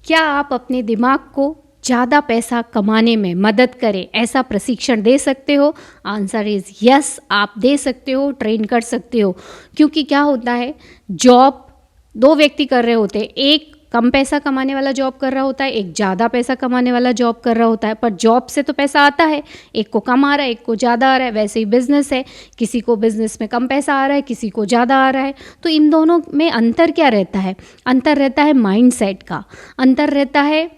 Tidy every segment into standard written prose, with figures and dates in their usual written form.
क्या आप अपने दिमाग को ज़्यादा पैसा कमाने में मदद करे ऐसा प्रशिक्षण दे सकते हो? आंसर इज़ यस, आप दे सकते हो, ट्रेन कर सकते हो। क्योंकि क्या होता है, जॉब दो व्यक्ति कर रहे होते हैं, एक कम पैसा कमाने वाला जॉब कर रहा होता है, एक ज़्यादा पैसा कमाने वाला जॉब कर रहा होता है, पर जॉब से तो पैसा आता है, एक को कम आ रहा है, एक को ज़्यादा आ रहा है। वैसे ही बिजनेस है, किसी को बिजनेस में कम पैसा आ रहा है, किसी को ज़्यादा आ रहा है। तो इन दोनों में अंतर क्या रहता है? अंतर रहता है माइंडसेट का, अंतर रहता है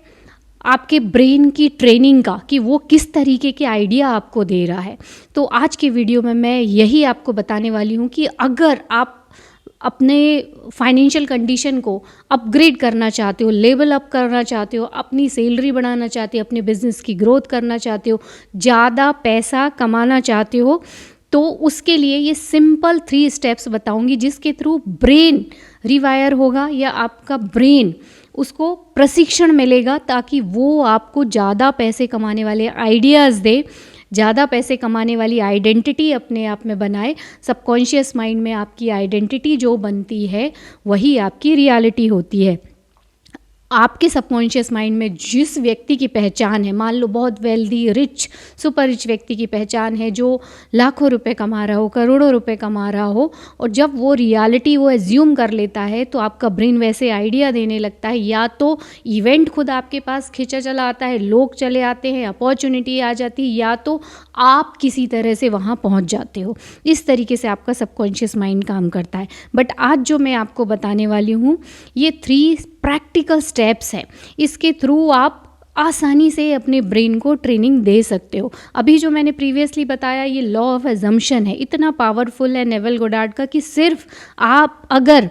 आपके ब्रेन की ट्रेनिंग का, कि वो किस तरीके के आइडिया आपको दे रहा है। तो आज की वीडियो में मैं यही आपको बताने वाली हूँ कि अगर आप अपने फाइनेंशियल कंडीशन को अपग्रेड करना चाहते हो, लेवल अप करना चाहते हो, अपनी सैलरी बढ़ाना चाहते हो, अपने बिजनेस की ग्रोथ करना चाहते हो, ज़्यादा पैसा कमाना चाहते हो, तो उसके लिए ये सिंपल 3 स्टेप्स बताऊंगी, जिसके थ्रू ब्रेन रिवायर होगा या आपका ब्रेन उसको प्रशिक्षण मिलेगा, ताकि वो आपको ज़्यादा पैसे कमाने वाले आइडियाज़ दे, ज़्यादा पैसे कमाने वाली आइडेंटिटी अपने आप में बनाए। सबकॉन्शियस माइंड में आपकी आइडेंटिटी जो बनती है वही आपकी रियलिटी होती है। आपके सबकॉन्शियस माइंड में जिस व्यक्ति की पहचान है, मान लो बहुत वेल्दी, रिच, सुपर रिच व्यक्ति की पहचान है जो लाखों रुपए कमा रहा हो, करोड़ों रुपए कमा रहा हो, और जब वो रियलिटी वो एज्यूम कर लेता है तो आपका ब्रेन वैसे आइडिया देने लगता है। या तो इवेंट खुद आपके पास खींचा चला आता है, लोग चले आते हैं, अपॉर्चुनिटी आ जाती है, या तो आप किसी तरह से वहाँ पहुँच जाते हो। इस तरीके से आपका सबकॉन्शियस माइंड काम करता है। बट आज जो मैं आपको बताने वाली हूँ, ये 3 प्रैक्टिकल स्टेप्स है, इसके थ्रू आप आसानी से अपने ब्रेन को ट्रेनिंग दे सकते हो। अभी जो मैंने प्रीवियसली बताया, ये लॉ ऑफ एजम्पशन है, इतना पावरफुल है नेवल गोडार्ड का, कि सिर्फ आप अगर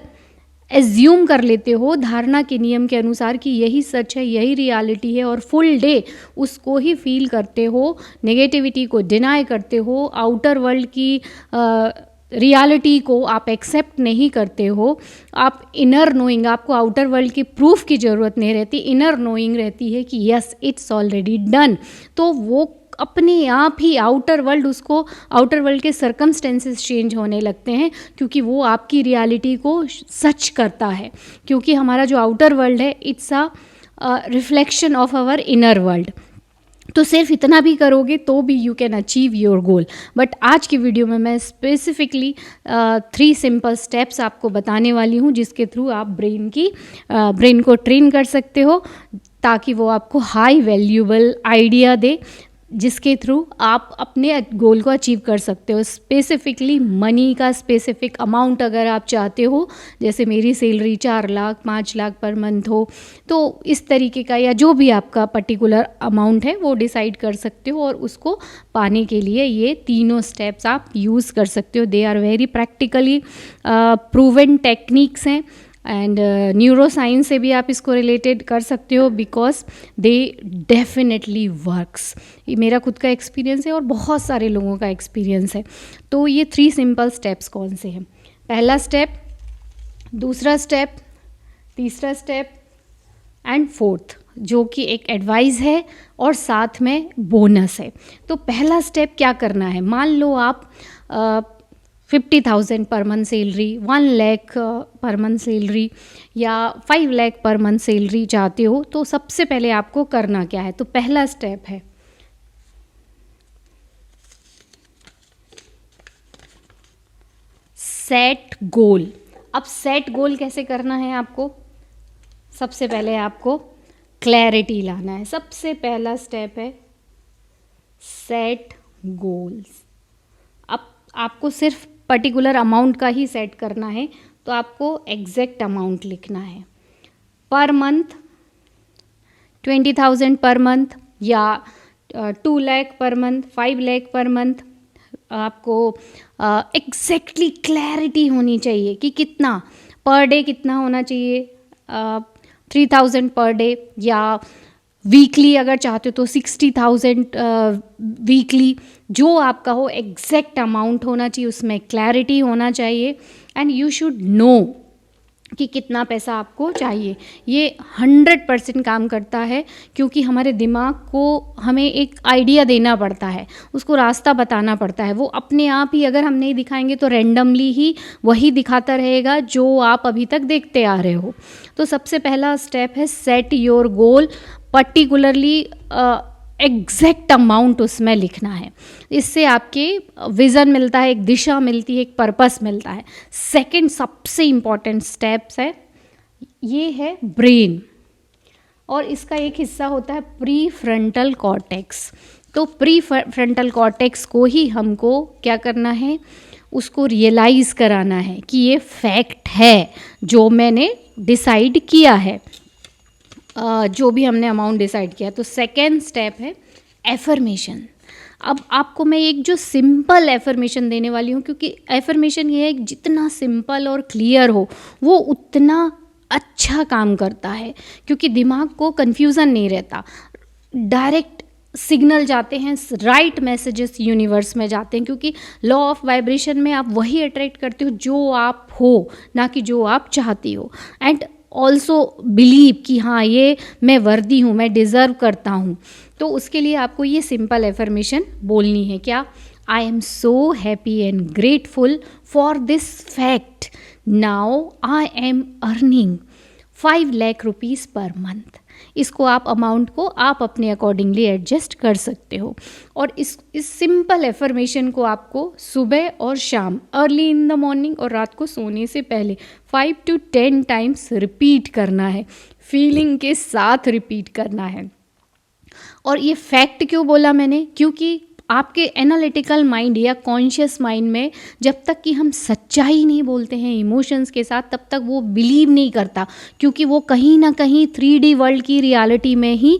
एज्यूम कर लेते हो धारणा के नियम के अनुसार कि यही सच है, यही रियलिटी है, और फुल डे उसको ही फील करते हो, नेगेटिविटी को डिनाई करते हो, आउटर वर्ल्ड की रियलिटी को आप एक्सेप्ट नहीं करते हो, आप इनर नोइंग, आपको आउटर वर्ल्ड की प्रूफ की ज़रूरत नहीं रहती, इनर नोइंग रहती है कि यस इट्स ऑलरेडी डन, तो वो अपने आप ही आउटर वर्ल्ड, उसको आउटर वर्ल्ड के सर्कमस्टेंसेस चेंज होने लगते हैं, क्योंकि वो आपकी रियलिटी को सच करता है। क्योंकि हमारा जो आउटर वर्ल्ड है, it's a reflection of our inner world. तो सिर्फ इतना भी करोगे तो भी you can achieve your goal. But आज की वीडियो में मैं स्पेसिफिकली 3 सिंपल स्टेप्स आपको बताने वाली हूँ, जिसके थ्रू आप ब्रेन को ट्रेन कर सकते हो, ताकि वो आपको हाई वैल्यूएबल आइडिया दे, जिसके थ्रू आप अपने गोल को अचीव कर सकते हो। स्पेसिफिकली मनी का स्पेसिफिक अमाउंट अगर आप चाहते हो, जैसे मेरी salary 4 lakh 5 lakh per month हो, तो इस तरीके का या जो भी आपका पर्टिकुलर अमाउंट है वो डिसाइड कर सकते हो, और उसको पाने के लिए ये तीनों स्टेप्स आप यूज़ कर सकते हो। They are very practically proven techniques हैं, एंड न्यूरो साइंस से भी आप इसको रिलेटेड कर सकते हो, बिकॉज दे डेफिनेटली वर्क्स। ये मेरा खुद का एक्सपीरियंस है और बहुत सारे लोगों का एक्सपीरियंस है। तो ये 3 सिंपल स्टेप्स कौन से हैं? पहला स्टेप, दूसरा स्टेप, तीसरा स्टेप एंड फोर्थ, जो कि एक एडवाइस है और साथ में बोनस है। तो पहला स्टेप क्या करना है? मान लो आप 50,000 per month salary, 1 lakh per month salary या 5 लाख पर मंथ सैलरी चाहते हो, तो सबसे पहले आपको करना क्या है? तो पहला स्टेप है सेट गोल। अब सेट गोल कैसे करना है आपको? सबसे पहले आपको क्लैरिटी लाना है। सबसे पहला स्टेप है सेट गोल्स। अब आपको सिर्फ पर्टिकुलर अमाउंट का ही सेट करना है, तो आपको एग्जैक्ट अमाउंट लिखना है। पर मंथ 20,000 पर मंथ, या 2 lakh per month, 5 lakh per month. आपको एग्जैक्टली क्लैरिटी होनी चाहिए कि कितना पर डे, कितना होना चाहिए, 3,000 पर डे, या वीकली अगर चाहते हो तो 60,000 वीकली। जो आपका हो एग्जैक्ट अमाउंट होना चाहिए, उसमें क्लैरिटी होना चाहिए, एंड यू शुड नो कि कितना पैसा आपको चाहिए। ये 100% काम करता है, क्योंकि हमारे दिमाग को हमें एक आइडिया देना पड़ता है, उसको रास्ता बताना पड़ता है। वो अपने आप ही अगर हम नहीं दिखाएंगे तो रैंडमली ही वही दिखाता रहेगा जो आप अभी तक देखते आ रहे हो। तो सबसे पहला स्टेप है set your goal, particularly exact amount उसमें लिखना है। इससे आपके विज़न मिलता है, एक दिशा मिलती है, एक पर्पस मिलता है। सेकंड सबसे इम्पॉर्टेंट स्टेप्स है, ये है ब्रेन, और इसका एक हिस्सा होता है प्री फ्रंटल कॉर्टेक्स। तो प्री फ्रंटल कॉर्टेक्स को ही हमको क्या करना है, उसको रियलाइज़ कराना है कि ये फैक्ट है जो मैंने डिसाइड किया है, जो भी हमने अमाउंट डिसाइड किया। तो सेकेंड स्टेप है एफर्मेशन। अब आपको मैं एक जो सिंपल एफर्मेशन देने वाली हूँ, क्योंकि एफर्मेशन ये है कि जितना सिंपल और क्लियर हो वो उतना अच्छा काम करता है, क्योंकि दिमाग को कन्फ्यूज़न नहीं रहता, डायरेक्ट सिग्नल जाते हैं, राइट मैसेजेस यूनिवर्स में जाते हैं, क्योंकि लॉ ऑफ वाइब्रेशन में आप वही अट्रैक्ट करते हो जो आप हो, ना कि जो आप चाहती हो। एंड ऑल्सो बिलीव कि हाँ ये मैं वर्दी हूँ, मैं डिज़र्व करता हूँ। तो उसके लिए आपको ये सिंपल एफर्मेशन बोलनी है, क्या, I am so happy and grateful for this fact, now I am earning 5 lakh rupees per month. इसको आप अमाउंट को आप अपने अकॉर्डिंगली एडजस्ट कर सकते हो। और इस सिंपल एफर्मेशन को आपको सुबह और शाम, अर्ली इन द मॉर्निंग और रात को सोने से पहले 5 to 10 टाइम्स रिपीट करना है, फीलिंग के साथ रिपीट करना है। और ये फैक्ट क्यों बोला मैंने, क्योंकि आपके एनालिटिकल माइंड या कॉन्शियस माइंड में जब तक कि हम सच्चाई नहीं बोलते हैं इमोशंस के साथ, तब तक वो बिलीव नहीं करता, क्योंकि वो कहीं ना कहीं 3D वर्ल्ड की रियलिटी में ही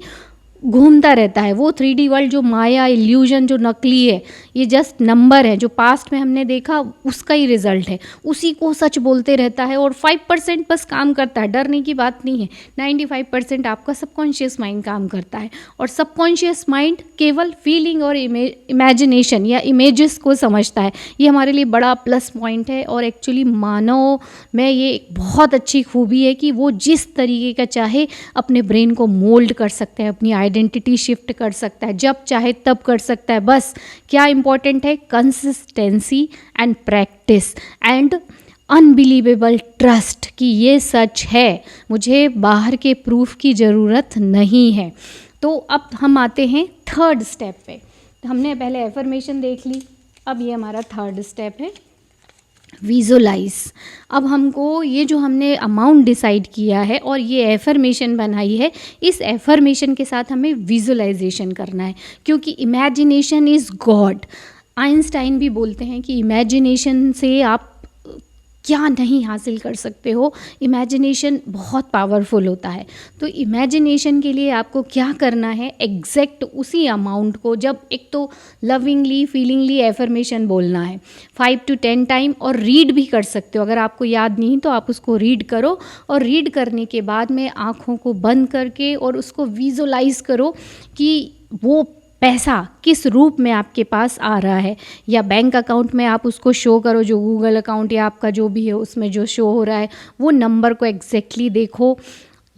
घूमता रहता है। वो 3D वर्ल्ड जो माया, इल्यूजन, जो नकली है, ये जस्ट नंबर है, जो पास्ट में हमने देखा उसका ही रिजल्ट है, उसी को सच बोलते रहता है। और 5% बस काम करता है, डरने की बात नहीं है। 95% आपका सबकॉन्शियस माइंड काम करता है, और सबकॉन्शियस माइंड केवल फीलिंग और इमेजिनेशन या इमेजेस को समझता है। ये हमारे लिए बड़ा प्लस पॉइंट है, और एक्चुअली मानव में ये एक बहुत अच्छी खूबी है कि वो जिस तरीके का चाहे अपने ब्रेन को मोल्ड कर सकता है, अपनी आइडेंटिटी शिफ्ट कर सकता है, जब चाहे तब कर सकता है। बस क्या इंपॉर्टेंट है, consistency and practice and unbelievable trust कि ये सच है, मुझे बाहर के प्रूफ की ज़रूरत नहीं है। तो अब हम आते हैं थर्ड स्टेप पे। हमने पहले एफर्मेशन देख ली, अब ये हमारा थर्ड स्टेप है विजुलाइज। अब हमको ये जो हमने अमाउंट डिसाइड किया है और ये एफर्मेशन बनाई है, इस एफर्मेशन के साथ हमें विजुलाइजेशन करना है, क्योंकि इमेजिनेशन इज़ गॉड। आइंस्टाइन भी बोलते हैं कि इमेजिनेशन से आप क्या नहीं हासिल कर सकते हो, इमेजिनेशन बहुत पावरफुल होता है। तो इमेजिनेशन के लिए आपको क्या करना है, एग्जैक्ट उसी अमाउंट को, जब एक तो लविंगली फीलिंगली एफर्मेशन बोलना है 5 to 10 टाइम, और रीड भी कर सकते हो। अगर आपको याद नहीं तो आप उसको रीड करो, और रीड करने के बाद में आँखों को बंद करके और उसको विजुलाइज करो कि वो पैसा किस रूप में आपके पास आ रहा है, या बैंक अकाउंट में आप उसको शो करो, जो गूगल अकाउंट या आपका जो भी है उसमें जो शो हो रहा है वो नंबर को एग्जैक्टली देखो,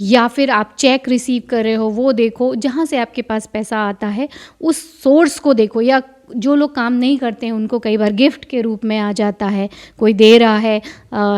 या फिर आप चेक रिसीव कर रहे हो वो देखो, जहाँ से आपके पास पैसा आता है उस सोर्स को देखो। या जो लोग काम नहीं करते हैं उनको कई बार गिफ्ट के रूप में आ जाता है, कोई दे रहा है,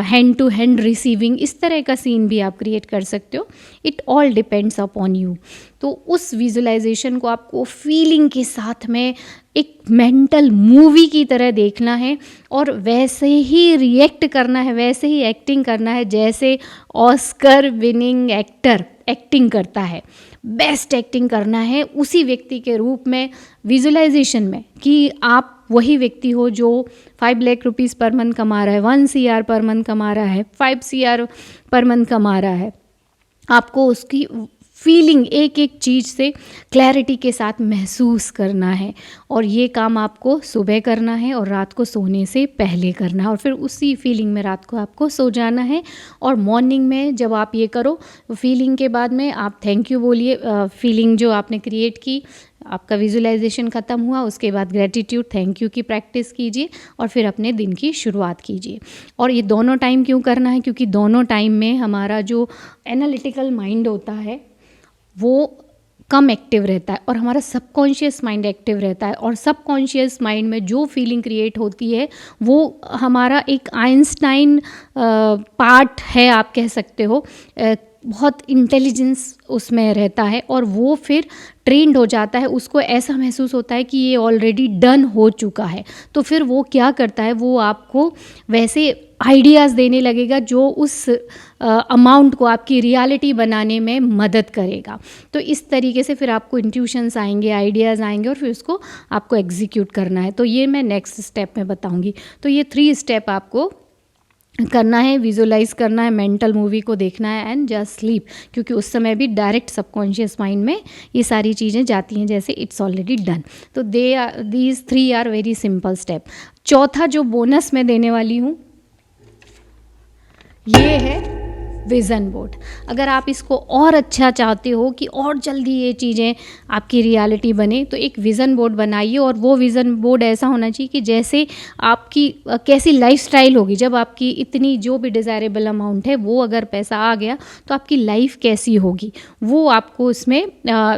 हैंड टू हैंड रिसीविंग, इस तरह का सीन भी आप क्रिएट कर सकते हो। It all depends upon you. तो उस विजुलाइजेशन को आपको फीलिंग के साथ में एक मेंटल मूवी की तरह देखना है, और वैसे ही रिएक्ट करना है, वैसे ही एक्टिंग करना है जैसे ऑस्कर विनिंग एक्टर एक्टिंग करता है। बेस्ट एक्टिंग करना है उसी व्यक्ति के रूप में विजुलाइजेशन में, कि आप वही व्यक्ति हो जो 5 लाख रुपीज़ पर मंथ कमा रहा है, 1 CR पर मंथ कमा रहा है, 5 CR पर मंथ कमा रहा है। आपको उसकी फीलिंग एक एक चीज़ से क्लैरिटी के साथ महसूस करना है। और ये काम आपको सुबह करना है और रात को सोने से पहले करना है, और फिर उसी फीलिंग में रात को आपको सो जाना है। और मॉर्निंग में जब आप ये करो, फीलिंग के बाद में आप थैंक यू बोलिए। फीलिंग जो आपने क्रिएट की, आपका विजुअलाइजेशन ख़त्म हुआ, उसके बाद ग्रेटिट्यूड थैंक यू की प्रैक्टिस कीजिए और फिर अपने दिन की शुरुआत कीजिए। और ये दोनों टाइम क्यों करना है? क्योंकि दोनों टाइम में हमारा जो एनालिटिकल माइंड होता है वो कम एक्टिव रहता है और हमारा सबकॉन्शियस माइंड एक्टिव रहता है। और सबकॉन्शियस माइंड में जो फीलिंग क्रिएट होती है वो हमारा एक आइंस्टाइन पार्ट है, आप कह सकते हो। बहुत इंटेलिजेंस उसमें रहता है और वो फिर ट्रेंड हो जाता है, उसको ऐसा महसूस होता है कि ये ऑलरेडी डन हो चुका है। तो फिर वो क्या करता है, वो आपको वैसे आइडियाज़ देने लगेगा जो उस अमाउंट को आपकी रियलिटी बनाने में मदद करेगा। तो इस तरीके से फिर आपको इंट्यूशंस आएंगे, आइडियाज़ आएंगे और फिर उसको आपको एग्जीक्यूट करना है। तो ये मैं नेक्स्ट स्टेप में बताऊंगी। तो ये 3 स्टेप आपको करना है, विजुअलाइज करना है, मेंटल मूवी को देखना है एंड जस्ट स्लीप, क्योंकि उस समय भी डायरेक्ट सबकॉन्शियस माइंड में ये सारी चीज़ें जाती हैं जैसे इट्स ऑलरेडी डन। तो these 3 are very simple step. चौथा जो बोनस मैं देने वाली हूँ ये है विज़न बोर्ड। अगर आप इसको और अच्छा चाहते हो कि और जल्दी ये चीज़ें आपकी रियलिटी बने, तो एक विज़न बोर्ड बनाइए। और वो विज़न बोर्ड ऐसा होना चाहिए कि जैसे आपकी कैसी लाइफस्टाइल होगी, जब आपकी इतनी जो भी डिज़ायरेबल अमाउंट है वो अगर पैसा आ गया तो आपकी लाइफ कैसी होगी, वो आपको उसमें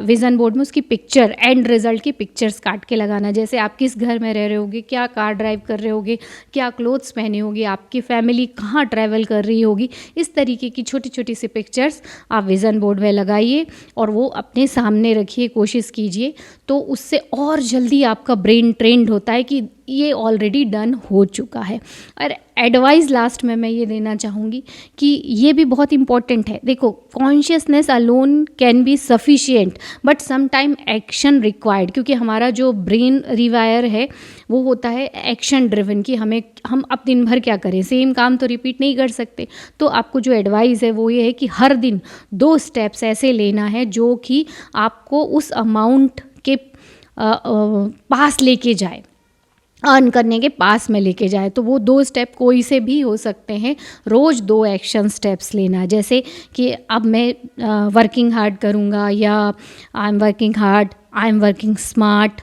विज़न बोर्ड में उसकी पिक्चर, एंड रिजल्ट की पिक्चर्स काट के लगाना। जैसे आप किस घर में रह रहे होगे, क्या कार ड्राइव कर रहे होगे, क्या क्लोथ्स पहने होगे, आपकी फैमिली कहाँ ट्रैवल कर रही होगी, इस तरीके की छोटी छोटी सी पिक्चर्स आप विज़न बोर्ड में लगाइए और वो अपने सामने रखिए, कोशिश कीजिए। तो उससे और जल्दी आपका ब्रेन ट्रेंड होता है कि ये ऑलरेडी डन हो चुका है। और एडवाइस लास्ट में मैं ये देना चाहूँगी कि ये भी बहुत इंपॉर्टेंट है। देखो, consciousness alone can be sufficient but some time action required, क्योंकि हमारा जो ब्रेन रिवायर है वो होता है एक्शन ड्रिवन, कि हम अब दिन भर क्या करें, सेम काम तो रिपीट नहीं कर सकते। तो आपको जो एडवाइस है वो ये है कि हर दिन 2 स्टेप्स ऐसे लेना है जो कि आपको उस अमाउंट के पास लेके जाए, अर्न करने के पास में लेके जाए। तो वो 2 स्टेप कोई से भी हो सकते हैं। रोज़ 2 एक्शन स्टेप्स लेना, जैसे कि अब मैं वर्किंग हार्ड करूँगा, या I am working hard, I am working smart,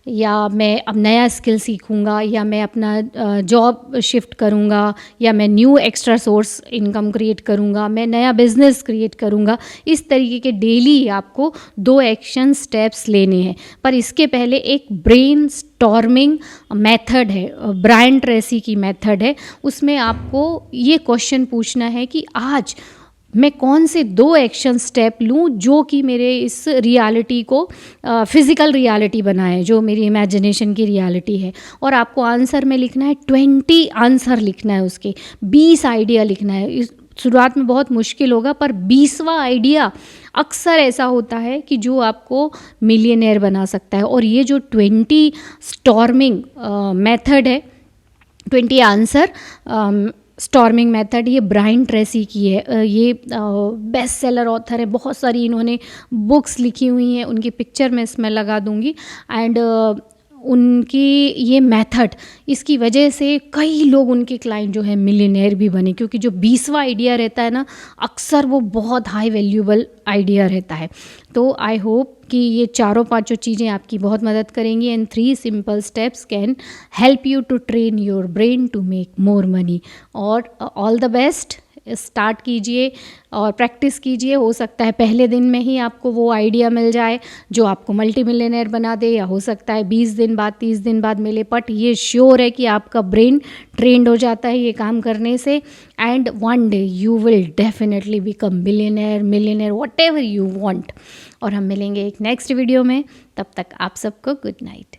या मैं अब नया स्किल सीखूँगा, या मैं अपना जॉब शिफ्ट करूँगा, या मैं new extra source income create करूँगा, मैं नया बिजनेस क्रिएट करूँगा। इस तरीके के डेली आपको 2 एक्शन स्टेप्स लेने हैं। पर इसके पहले एक ब्रेन स्टॉर्मिंग मेथड है, ब्रायन ट्रेसी की मेथड है। उसमें आपको ये क्वेश्चन पूछना है कि आज मैं कौन से 2 एक्शन स्टेप लूँ जो कि मेरे इस रियलिटी को फिज़िकल रियलिटी बनाए, जो मेरी इमेजिनेशन की रियलिटी है। और आपको आंसर में लिखना है 20 आंसर लिखना है, उसके 20 आइडिया लिखना है। शुरुआत में बहुत मुश्किल होगा, पर 20वां आइडिया अक्सर ऐसा होता है कि जो आपको मिलियनेयर बना सकता है। और ये जो 20 स्टॉर्मिंग मेथड है, 20 आंसर स्टॉर्मिंग मेथड, ये ब्रायन ट्रेसी की है। ये बेस्ट सेलर ऑथर है, बहुत सारी इन्होंने बुक्स लिखी हुई हैं, उनकी पिक्चर मैं इसमें लगा दूंगी। एंड उनकी ये मेथड, इसकी वजह से कई लोग, उनके क्लाइंट जो है मिलियनेयर भी बने, क्योंकि जो 20वां आइडिया रहता है ना, अक्सर वो बहुत हाई वैल्यूएबल आइडिया रहता है। तो आई होप कि ये 4-5 चीज़ें आपकी बहुत मदद करेंगी। And 3 simple steps can help you to train your brain to make more money. और ऑल द बेस्ट, स्टार्ट कीजिए और प्रैक्टिस कीजिए। हो सकता है पहले दिन में ही आपको वो आइडिया मिल जाए जो आपको मल्टी मिलियनेयर बना दे, या हो सकता है 20 दिन बाद, 30 दिन बाद मिले। बट ये श्योर है कि आपका ब्रेन ट्रेंड हो जाता है ये काम करने से, and one day you will definitely become millionaire whatever you want. और हम मिलेंगे एक नेक्स्ट वीडियो में, तब तक आप सबको गुड नाइट।